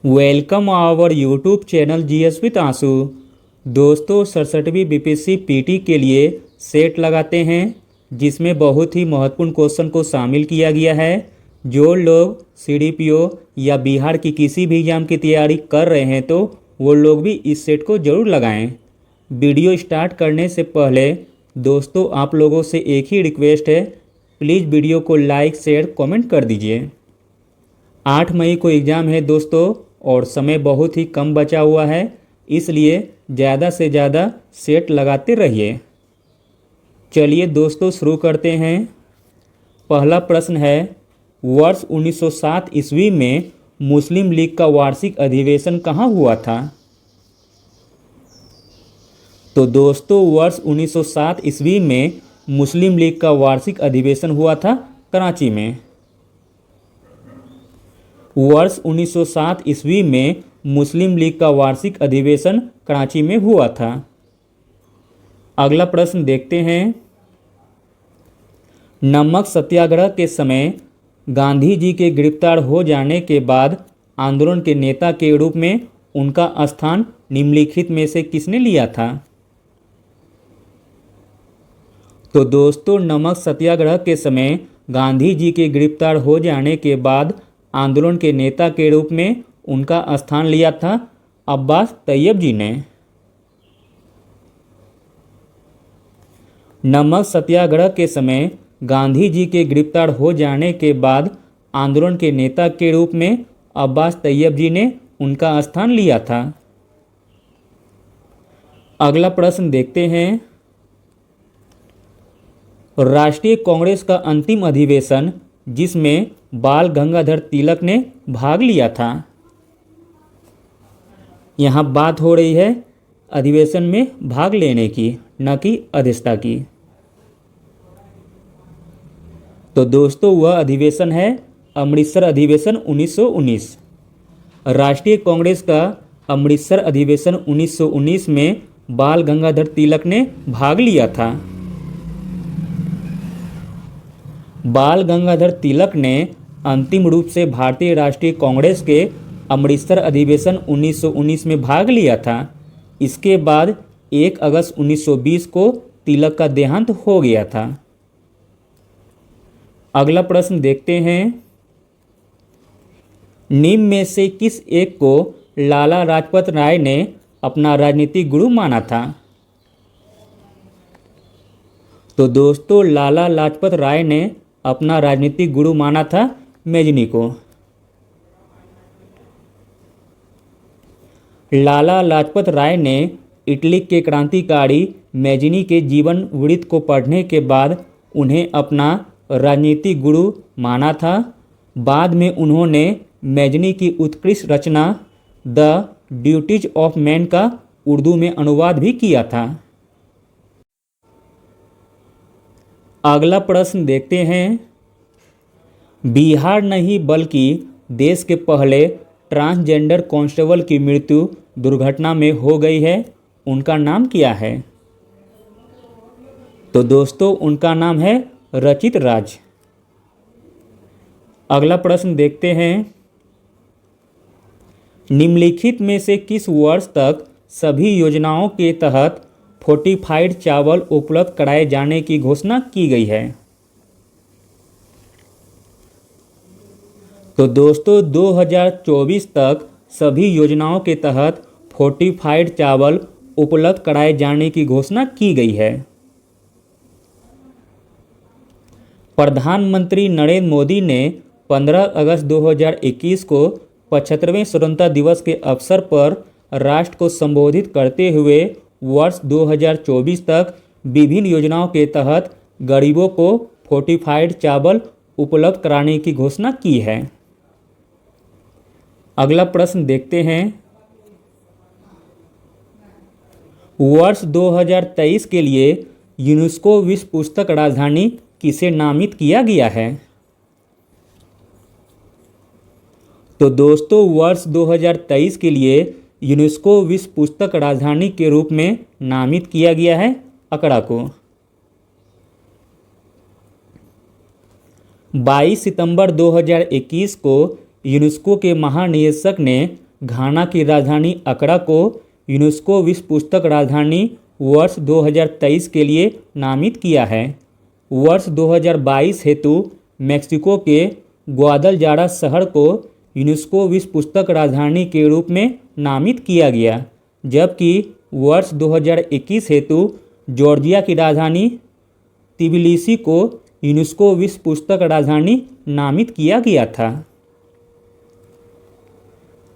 Welcome our YouTube channel GS with आंसू। दोस्तों 67वीं BPSC PT के लिए सेट लगाते हैं, जिसमें बहुत ही महत्वपूर्ण क्वेश्चन को शामिल किया गया है। जो लोग सीडीपीओ या बिहार की किसी भी एग्जाम की तैयारी कर रहे हैं तो वो लोग भी इस सेट को ज़रूर लगाएं। वीडियो स्टार्ट करने से पहले दोस्तों आप लोगों से एक ही रिक्वेस्ट है, प्लीज़ वीडियो को लाइक शेयर कमेंट कर दीजिए। 8 मई को एग्ज़ाम है दोस्तों और समय बहुत ही कम बचा हुआ है, इसलिए ज़्यादा से ज़्यादा सेट लगाते रहिए। चलिए दोस्तों शुरू करते हैं। पहला प्रश्न है, वर्ष 1907 ईस्वी में मुस्लिम लीग का वार्षिक अधिवेशन कहाँ हुआ था? तो दोस्तों वर्ष 1907 ईस्वी में मुस्लिम लीग का वार्षिक अधिवेशन हुआ था कराची में। वर्ष 1907 ईस्वी में मुस्लिम लीग का वार्षिक अधिवेशन कराची में हुआ था। अगला प्रश्न देखते हैं। नमक सत्याग्रह के समय गांधी जी के गिरफ्तार हो जाने के बाद आंदोलन के नेता के रूप में उनका स्थान निम्नलिखित में से किसने लिया था? तो दोस्तों नमक सत्याग्रह के समय गांधी जी के गिरफ्तार हो जाने के बाद आंदोलन के नेता के रूप में उनका स्थान लिया था अब्बास तैयब जी ने। नमक सत्याग्रह के समय गांधी जी के गिरफ्तार हो जाने के बाद आंदोलन के नेता के रूप में अब्बास तैयब जी ने उनका स्थान लिया था। अगला प्रश्न देखते हैं। राष्ट्रीय कांग्रेस का अंतिम अधिवेशन जिसमें बाल गंगाधर तिलक ने भाग लिया था। यहाँ बात हो रही है अधिवेशन में भाग लेने की, न कि अध्यक्षता की। तो दोस्तों वह अधिवेशन है अमृतसर अधिवेशन 1919। राष्ट्रीय कांग्रेस का अमृतसर अधिवेशन 1919 में बाल गंगाधर तिलक ने भाग लिया था। बाल गंगाधर तिलक ने अंतिम रूप से भारतीय राष्ट्रीय कांग्रेस के अमृतसर अधिवेशन 1919 में भाग लिया था। इसके बाद 1 अगस्त 1920 को तिलक का देहांत हो गया था। अगला प्रश्न देखते हैं। निम्न में से किस एक को लाला लाजपत राय ने अपना राजनीतिक गुरु माना था? तो दोस्तों लाला लाजपत राय ने अपना राजनीतिक गुरु माना था मैजनी को। लाला लाजपत राय ने इटली के क्रांतिकारी मैजनी के जीवन वृत्त को पढ़ने के बाद उन्हें अपना राजनीतिक गुरु माना था। बाद में उन्होंने मैजनी की उत्कृष्ट रचना द ड्यूटीज ऑफ मैन का उर्दू में अनुवाद भी किया था। अगला प्रश्न देखते हैं। बिहार नहीं बल्कि देश के पहले ट्रांसजेंडर कांस्टेबल की मृत्यु दुर्घटना में हो गई है, उनका नाम क्या है? तो दोस्तों उनका नाम है रचित राज। अगला प्रश्न देखते हैं। निम्नलिखित में से किस वर्ष तक सभी योजनाओं के तहत फोर्टिफाइड चावल उपलब्ध कराए जाने की घोषणा की गई है? तो दोस्तों 2024 तक सभी योजनाओं के तहत फोर्टिफाइड चावल उपलब्ध कराए जाने की घोषणा की गई है। प्रधानमंत्री नरेंद्र मोदी ने 15 अगस्त 2021 को 75वें स्वतंत्रता दिवस के अवसर पर राष्ट्र को संबोधित करते हुए वर्ष 2024 तक विभिन्न योजनाओं के तहत गरीबों को फोर्टिफाइड चावल उपलब्ध कराने की घोषणा की है। अगला प्रश्न देखते हैं। वर्ष 2023 के लिए यूनेस्को विश्व पुस्तक राजधानी किसे नामित किया गया है? तो दोस्तों वर्ष 2023 के लिए यूनेस्को विश्व पुस्तक राजधानी के रूप में नामित किया गया है अकड़ा को। 22 सितंबर 2021 को यूनेस्को के महानिदेशक ने घाना की राजधानी अकरा को यूनेस्को विश्व पुस्तक राजधानी वर्ष 2023 के लिए नामित किया है। वर्ष 2022 हेतु मेक्सिको के ग्वादलजारा शहर को यूनेस्को विश्व पुस्तक राजधानी के रूप में नामित किया गया, जबकि वर्ष 2021 हेतु जॉर्जिया की राजधानी तिबिलिसी को यूनेस्को विश्व पुस्तक राजधानी नामित किया गया था।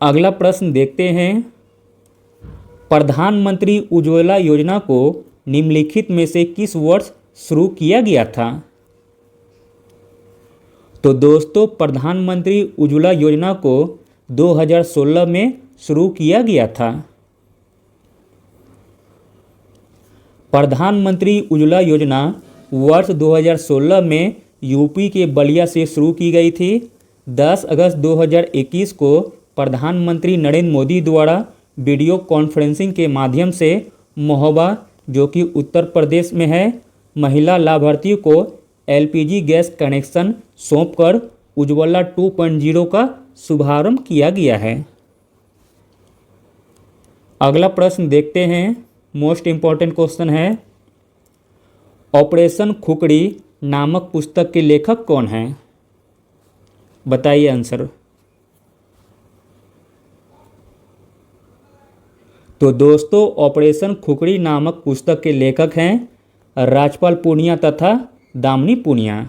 अगला प्रश्न देखते हैं, प्रधानमंत्री उज्ज्वला योजना को निम्नलिखित में से किस वर्ष शुरू किया गया था? तो दोस्तों, प्रधानमंत्री उज्ज्वला योजना को 2016 में शुरू किया गया था। प्रधानमंत्री उज्ज्वला योजना वर्ष 2016 में यूपी के बलिया से शुरू की गई थी। 10 अगस्त 2021 को प्रधानमंत्री नरेंद्र मोदी द्वारा वीडियो कॉन्फ्रेंसिंग के माध्यम से महोबा, जो कि उत्तर प्रदेश में है, महिला लाभार्थियों को एलपीजी गैस कनेक्शन सौंपकर उज्ज्वला 2.0 का शुभारंभ किया गया है। अगला प्रश्न देखते हैं, मोस्ट इम्पॉर्टेंट क्वेश्चन है, ऑपरेशन खुकड़ी नामक पुस्तक के लेखक कौन हैं? बताइए आंसर। तो दोस्तों, ऑपरेशन खुकड़ी नामक पुस्तक के लेखक हैं राजपाल पूनिया तथा दामिनी पूनिया।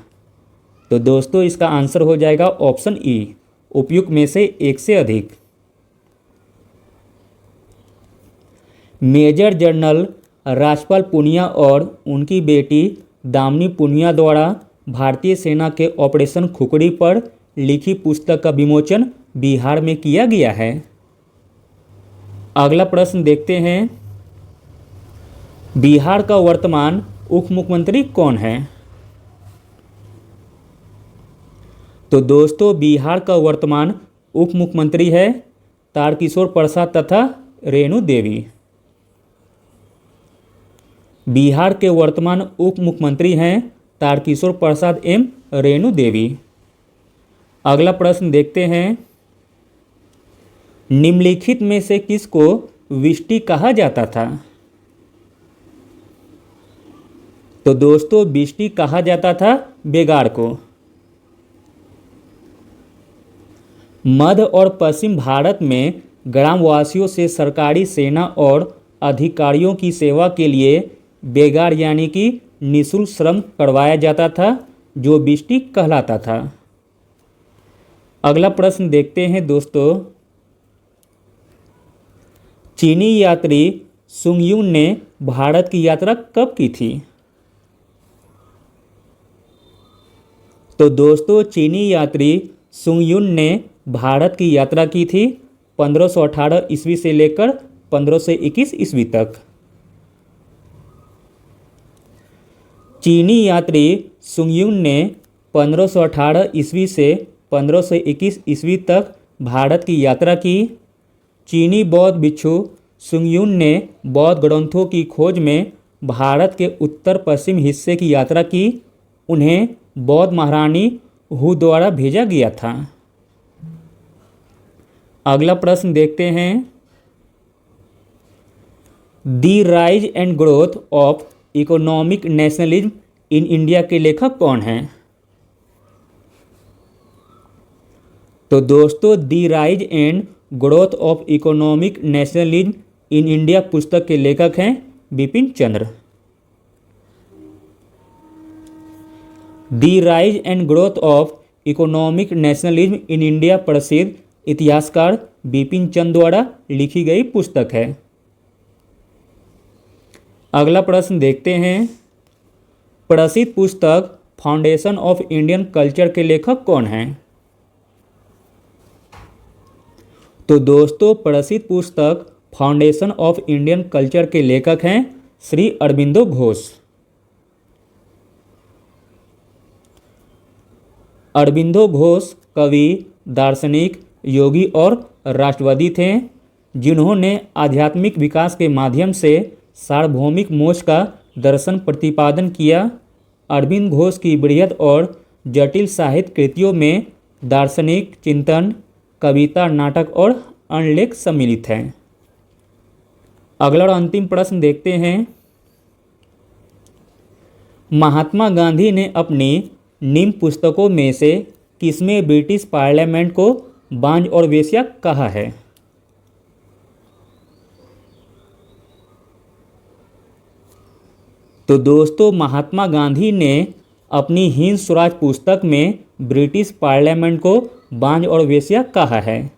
तो दोस्तों, इसका आंसर हो जाएगा ऑप्शन ई, उपयुक्त में से एक से अधिक। मेजर जनरल राजपाल पूनिया और उनकी बेटी दामिनी पूनिया द्वारा भारतीय सेना के ऑपरेशन खुकड़ी पर लिखी पुस्तक का विमोचन बिहार में किया गया है। अगला प्रश्न देखते हैं, बिहार का वर्तमान उप मुख्यमंत्री कौन है? तो दोस्तों, बिहार का वर्तमान उप मुख्यमंत्री है तारकिशोर प्रसाद तथा रेणु देवी। बिहार के वर्तमान उप मुख्यमंत्री हैं तारकिशोर प्रसाद एवं रेणु देवी। अगला प्रश्न देखते हैं, निम्नलिखित में से किसको विष्टि कहा जाता था? तो दोस्तों, विष्टि कहा जाता था बेगार को। मध्य और पश्चिम भारत में ग्रामवासियों से सरकारी सेना और अधिकारियों की सेवा के लिए बेगार यानी कि निःशुल्क श्रम करवाया जाता था, जो विष्टि कहलाता था। अगला प्रश्न देखते हैं दोस्तों, चीनी यात्री सुंग यून ने भारत की यात्रा कब की थी? तो दोस्तों, चीनी यात्री सुंग यून ने भारत की यात्रा की थी 1518 ईस्वी से लेकर 1521 ईस्वी तक। चीनी यात्री सुंग यून ने 1518 ईस्वी से 1521 ईस्वी तक भारत की यात्रा की। चीनी बौद्ध भिक्षु सुंग यून ने बौद्ध ग्रंथों की खोज में भारत के उत्तर पश्चिम हिस्से की यात्रा की। उन्हें बौद्ध महारानी हु द्वारा भेजा गया था। अगला प्रश्न देखते हैं, the rise and growth of economic nationalism in India के लेखक कौन हैं? तो दोस्तों, the rise and growth of economic nationalism in India पुस्तक के लेखक हैं Bipin Chandra. The rise and growth of economic nationalism in India प्रसिद्ध इतिहासकार बिपिन चंद्र द्वारा लिखी गई पुस्तक है। अगला प्रश्न देखते हैं, प्रसिद्ध पुस्तक फाउंडेशन ऑफ इंडियन कल्चर के लेखक कौन हैं? तो दोस्तों, प्रसिद्ध पुस्तक फाउंडेशन ऑफ इंडियन कल्चर के लेखक हैं श्री अरबिंदो घोष। अरबिंदो घोष कवि, दार्शनिक, योगी और राष्ट्रवादी थे, जिन्होंने आध्यात्मिक विकास के माध्यम से सार्वभौमिक मोक्ष का दर्शन प्रतिपादन किया। अरविंद घोष की बृहद और जटिल साहित्य कृतियों में दार्शनिक चिंतन, कविता, नाटक और अणलेख सम्मिलित हैं। अगला और अंतिम प्रश्न देखते हैं। महात्मा गांधी ने अपनी निम्न पुस्तकों में से किसमें ब्रिटिश पार्लियामेंट को बांझ और वेश्या कहा है? तो दोस्तों, महात्मा गांधी ने अपनी हिंद स्वराज पुस्तक में ब्रिटिश पार्लियामेंट को बांझ और वेश्या कहा है।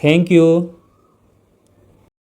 Thank you.